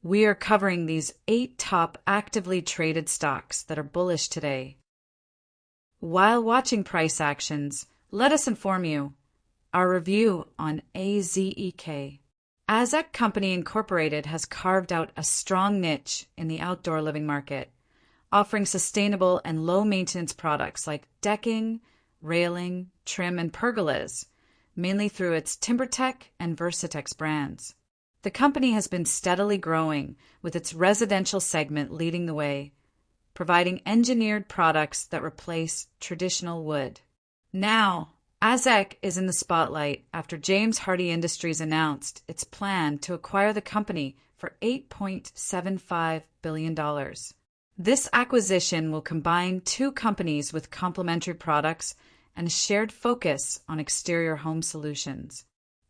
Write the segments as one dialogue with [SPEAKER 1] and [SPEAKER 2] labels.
[SPEAKER 1] We are covering these 8 top actively traded stocks that are bullish today. While watching price actions, let us inform you our review on AZEK. AZEK Company Inc. has carved out a strong niche in the outdoor living market, offering sustainable and low-maintenance products like decking, railing, trim, and pergolas, mainly through its TimberTech and Versatex brands. The company has been steadily growing, with its residential segment leading the way, providing engineered products that replace traditional wood. Now, AZEK is in the spotlight after James Hardie Industries announced its plan to acquire the company for $8.75 billion. This acquisition will combine 2 companies with complementary products and a shared focus on exterior home solutions.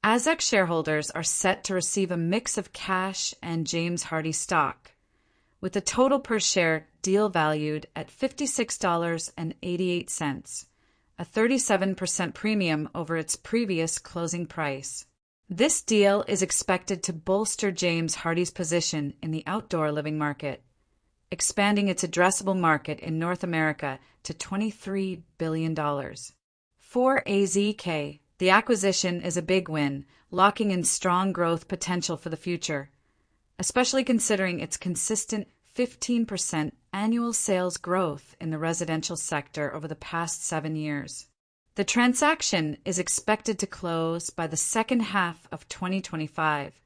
[SPEAKER 1] AZEK shareholders are set to receive a mix of cash and James Hardie stock, with the total per share deal valued at $56.88, a 37% premium over its previous closing price. This deal is expected to bolster James Hardie's position in the outdoor living market, expanding its addressable market in North America to $23 billion. For AZEK, the acquisition is a big win, locking in strong growth potential for the future, especially considering its consistent 15% annual sales growth in the residential sector over the past 7 years. The transaction is expected to close by the second half of 2025,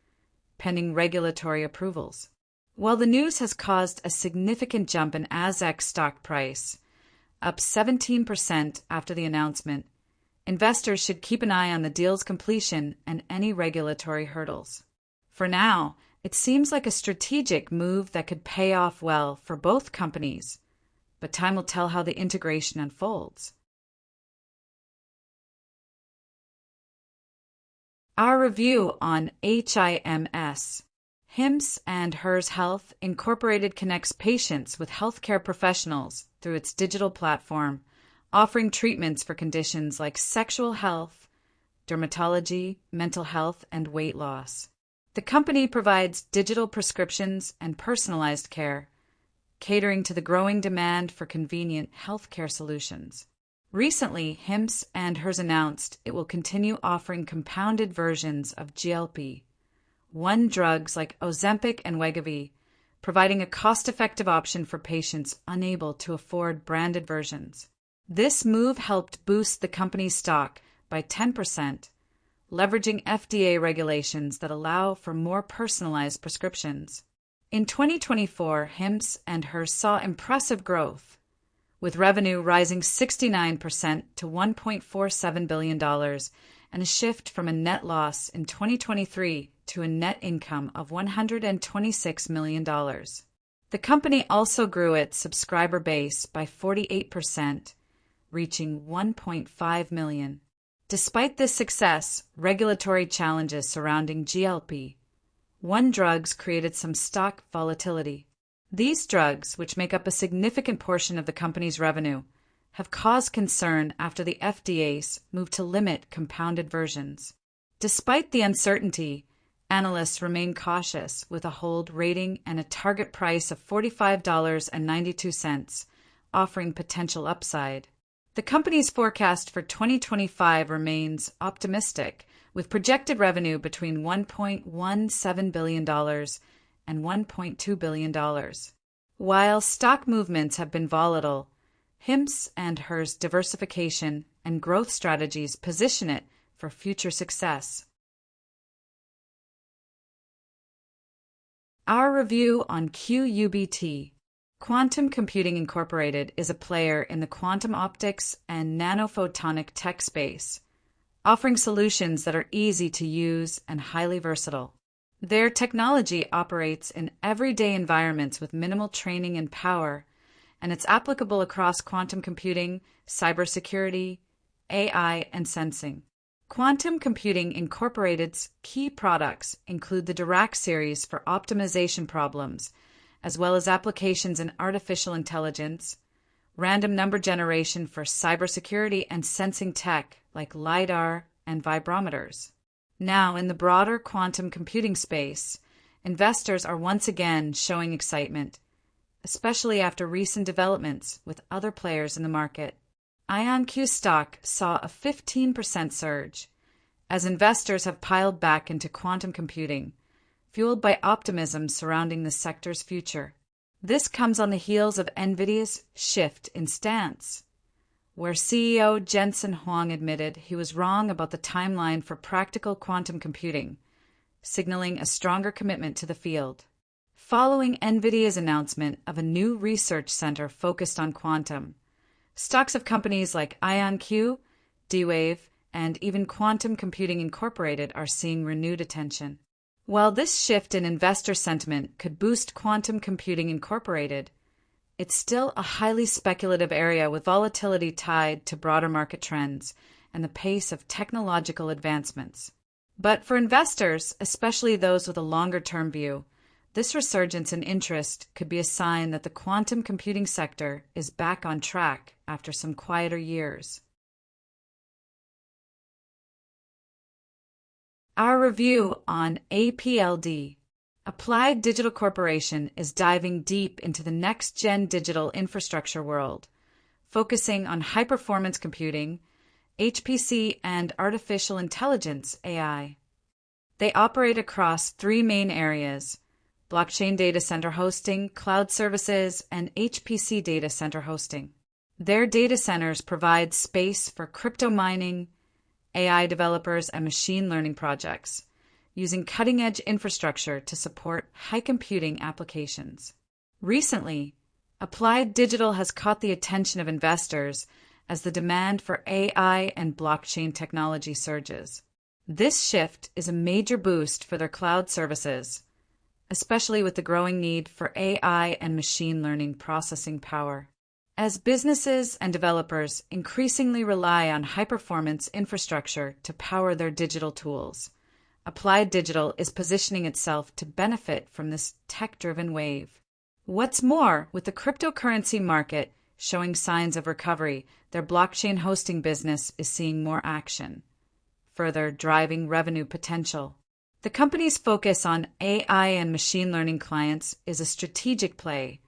[SPEAKER 1] pending regulatory approvals. While the news has caused a significant jump in AZEK's stock price, up 17% after the announcement, investors should keep an eye on the deal's completion and any regulatory hurdles. For now, it seems like a strategic move that could pay off well for both companies, but time will tell how the integration unfolds. Our review on HIMS. HIMS and HERS Health Incorporated connects patients with healthcare professionals through its digital platform, offering treatments for conditions like sexual health, dermatology, mental health, and weight loss. The company provides digital prescriptions and personalized care, catering to the growing demand for convenient healthcare solutions. Recently, HIMS and HERS announced it will continue offering compounded versions of GLP-1 drugs like Ozempic and Wegovy, providing a cost-effective option for patients unable to afford branded versions. This move helped boost the company's stock by 10%, leveraging FDA regulations that allow for more personalized prescriptions. In 2024, HIMS and HERS saw impressive growth, with revenue rising 69% to $1.47 billion and a shift from a net loss in 2023 to a net income of $126 million. The company also grew its subscriber base by 48%, reaching 1.5 million. Despite this success, regulatory challenges surrounding GLP-1 drugs created some stock volatility. These drugs, which make up a significant portion of the company's revenue, have caused concern after the FDA's move to limit compounded versions. Despite the uncertainty, analysts remain cautious with a hold rating and a target price of $45.92, offering potential upside. The company's forecast for 2025 remains optimistic, with projected revenue between $1.17 billion and $1.2 billion. While stock movements have been volatile, HIMS and HERS diversification and growth strategies position it for future success. Our review on QUBT. Quantum Computing Incorporated is a player in the quantum optics and nanophotonic tech space, offering solutions that are easy to use and highly versatile. Their technology operates in everyday environments with minimal training and power, and it's applicable across quantum computing, cybersecurity, AI, and sensing. Quantum Computing Incorporated's key products include the Dirac series for optimization problems, as well as applications in artificial intelligence, random number generation for cybersecurity and sensing tech like LiDAR and vibrometers. Now, in the broader quantum computing space, investors are once again showing excitement, especially after recent developments with other players in the market. IonQ stock saw a 15% surge, as investors have piled back into quantum computing, fueled by optimism surrounding the sector's future. This comes on the heels of NVIDIA's shift in stance, where CEO Jensen Huang admitted he was wrong about the timeline for practical quantum computing, signaling a stronger commitment to the field. Following NVIDIA's announcement of a new research center focused on quantum, stocks of companies like IonQ, D-Wave, and even Quantum Computing Incorporated are seeing renewed attention. While this shift in investor sentiment could boost Quantum Computing Incorporated, it's still a highly speculative area with volatility tied to broader market trends and the pace of technological advancements. But for investors, especially those with a longer-term view, this resurgence in interest could be a sign that the quantum computing sector is back on track after some quieter years. Our review on APLD. Applied Digital Corporation is diving deep into the next-gen digital infrastructure world, focusing on high-performance computing, HPC, and artificial intelligence (AI). They operate across three main areas: blockchain data center hosting, cloud services, and HPC data center hosting. Their data centers provide space for crypto mining, AI developers, and machine learning projects, using cutting-edge infrastructure to support high computing applications. Recently, Applied Digital has caught the attention of investors as the demand for AI and blockchain technology surges. This shift is a major boost for their cloud services, especially with the growing need for AI and machine learning processing power. As businesses and developers increasingly rely on high-performance infrastructure to power their digital tools, Applied Digital is positioning itself to benefit from this tech-driven wave. What's more, with the cryptocurrency market showing signs of recovery, their blockchain hosting business is seeing more action, further driving revenue potential. The company's focus on AI and machine learning clients is a strategic play,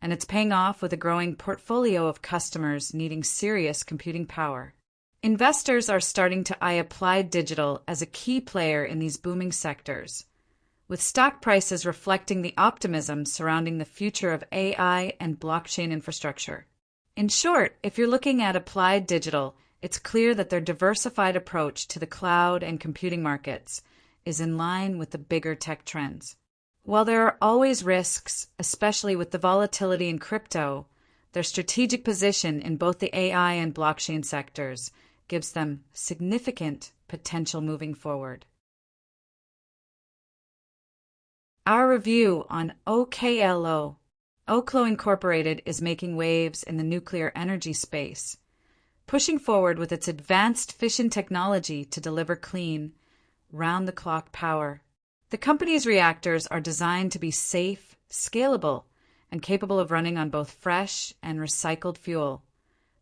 [SPEAKER 1] and it's paying off with a growing portfolio of customers needing serious computing power. Investors are starting to eye Applied Digital as a key player in these booming sectors, with stock prices reflecting the optimism surrounding the future of AI and blockchain infrastructure. In short, if you're looking at Applied Digital, it's clear that their diversified approach to the cloud and computing markets is in line with the bigger tech trends. While there are always risks, especially with the volatility in crypto, their strategic position in both the AI and blockchain sectors gives them significant potential moving forward. Our review on OKLO. Oklo Incorporated is making waves in the nuclear energy space, pushing forward with its advanced fission technology to deliver clean, round-the-clock power. The company's reactors are designed to be safe, scalable, and capable of running on both fresh and recycled fuel.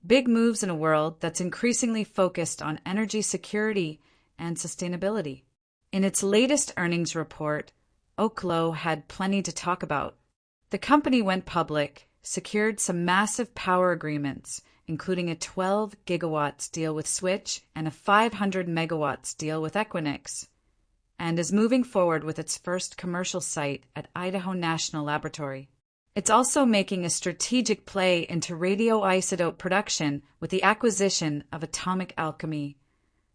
[SPEAKER 1] Big moves in a world that's increasingly focused on energy security and sustainability. In its latest earnings report, Oklo had plenty to talk about. The company went public, secured some massive power agreements, including a 12 gigawatts deal with Switch and a 500 megawatts deal with Equinix, and is moving forward with its first commercial site at Idaho National Laboratory. It's also making a strategic play into radioisotope production with the acquisition of Atomic Alchemy,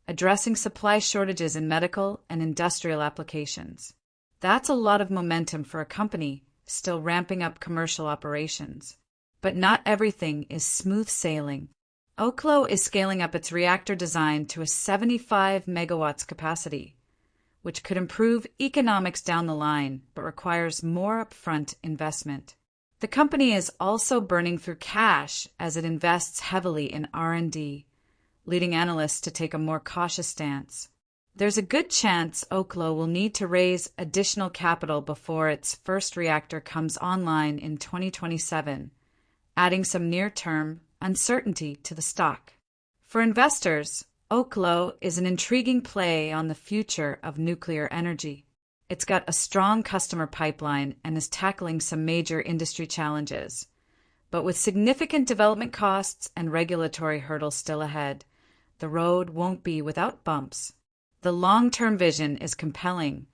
[SPEAKER 1] addressing supply shortages in medical and industrial applications. That's a lot of momentum for a company still ramping up commercial operations. But not everything is smooth sailing. Oklo is scaling up its reactor design to a 75 megawatts capacity, which could improve economics down the line, but requires more upfront investment. The company is also burning through cash as it invests heavily in R&D, leading analysts to take a more cautious stance. There's a good chance Oklo will need to raise additional capital before its first reactor comes online in 2027, adding some near-term uncertainty to the stock. For investors, Oklo is an intriguing play on the future of nuclear energy. It's got a strong customer pipeline and is tackling some major industry challenges. But with significant development costs and regulatory hurdles still ahead, the road won't be without bumps. The long-term vision is compelling,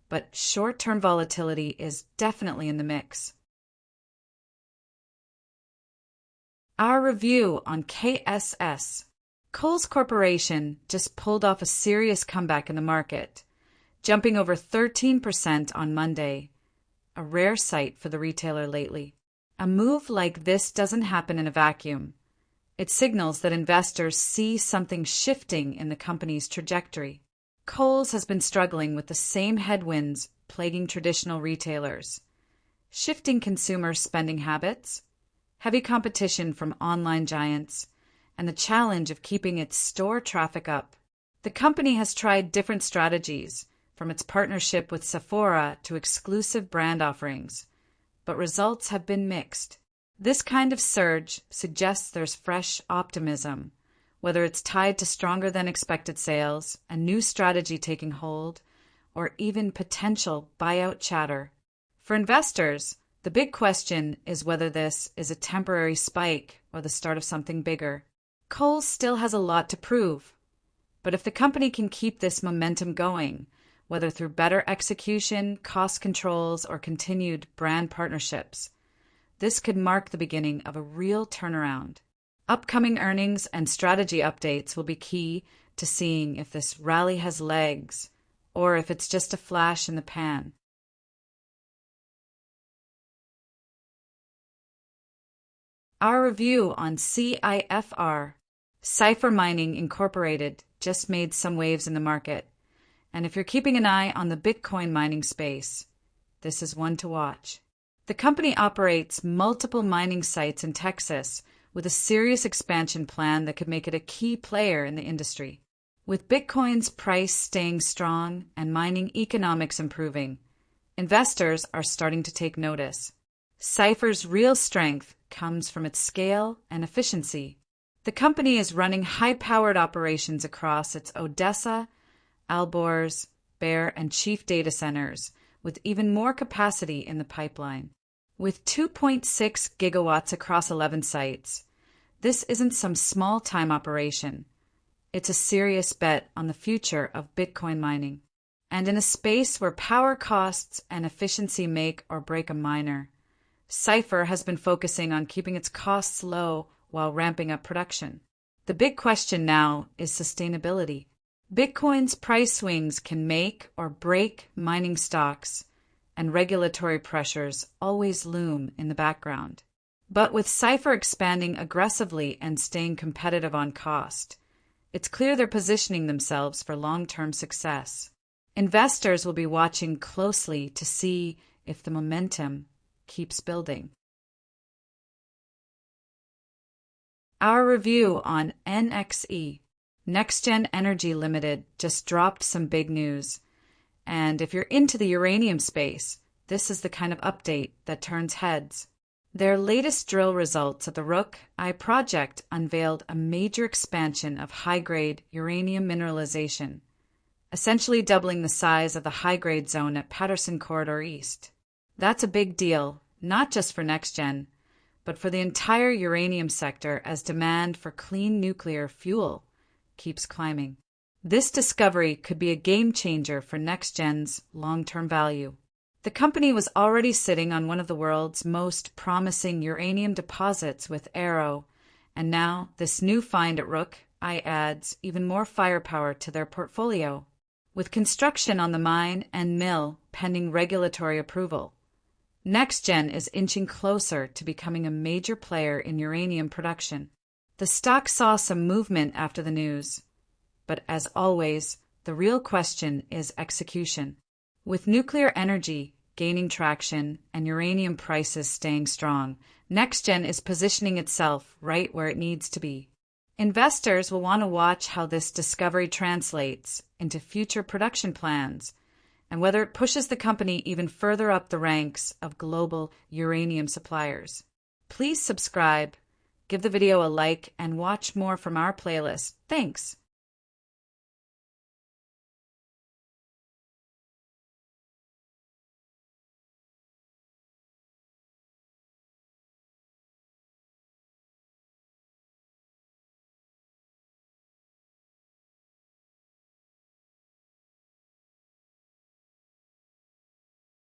[SPEAKER 1] but short-term volatility is definitely in the mix. Our review on KSS. Kohl's Corporation just pulled off a serious comeback in the market, jumping over 13% on Monday, a rare sight for the retailer lately. A move like this doesn't happen in a vacuum. It signals that investors see something shifting in the company's trajectory. Kohl's has been struggling with the same headwinds plaguing traditional retailers: shifting consumer spending habits, heavy competition from online giants, and the challenge of keeping its store traffic up. The company has tried different strategies, from its partnership with Sephora to exclusive brand offerings, but results have been mixed. This kind of surge suggests there's fresh optimism, whether it's tied to stronger than expected sales, a new strategy taking hold, or even potential buyout chatter. For investors, the big question is whether this is a temporary spike or the start of something bigger. Kohl still has a lot to prove, but if the company can keep this momentum going, whether through better execution, cost controls, or continued brand partnerships, this could mark the beginning of a real turnaround. Upcoming earnings and strategy updates will be key to seeing if this rally has legs or if it's just a flash in the pan. Our review on CIFR. Cipher Mining Inc. just made some waves in the market, and if you're keeping an eye on the Bitcoin mining space, this is one to watch. The company operates multiple mining sites in Texas with a serious expansion plan that could make it a key player in the industry. With Bitcoin's price staying strong and mining economics improving, investors are starting to take notice. Cipher's real strength comes from its scale and efficiency. The company is running high-powered operations across its Odessa, Alborz, Bear, and Chief data centers, with even more capacity in the pipeline. With 2.6 gigawatts across 11 sites, this isn't some small-time operation. It's a serious bet on the future of Bitcoin mining. And in a space where power costs and efficiency make or break a miner, Cipher has been focusing on keeping its costs low while ramping up production. The big question now is sustainability. Bitcoin's price swings can make or break mining stocks, and regulatory pressures always loom in the background. But with Cipher expanding aggressively and staying competitive on cost, it's clear they're positioning themselves for long-term success. Investors will be watching closely to see if the momentum keeps building. Our review on NXE. NexGen Energy Ltd just dropped some big news. And if you're into the uranium space, this is the kind of update that turns heads. Their latest drill results at the Rook I project unveiled a major expansion of high-grade uranium mineralization, essentially doubling the size of the high-grade zone at Patterson Corridor East. That's a big deal, not just for NexGen, but for the entire uranium sector as demand for clean nuclear fuel keeps climbing. This discovery could be a game-changer for NexGen's long-term value. The company was already sitting on one of the world's most promising uranium deposits with Arrow, and now this new find at Rook I adds even more firepower to their portfolio. With construction on the mine and mill pending regulatory approval, NexGen is inching closer to becoming a major player in uranium production. The stock saw some movement after the news, but as always, the real question is execution. With nuclear energy gaining traction and uranium prices staying strong, NexGen is positioning itself right where it needs to be. Investors will want to watch how this discovery translates into future production plans and whether it pushes the company even further up the ranks of global uranium suppliers. Please subscribe, give the video a like, and watch more from our playlist. Thanks.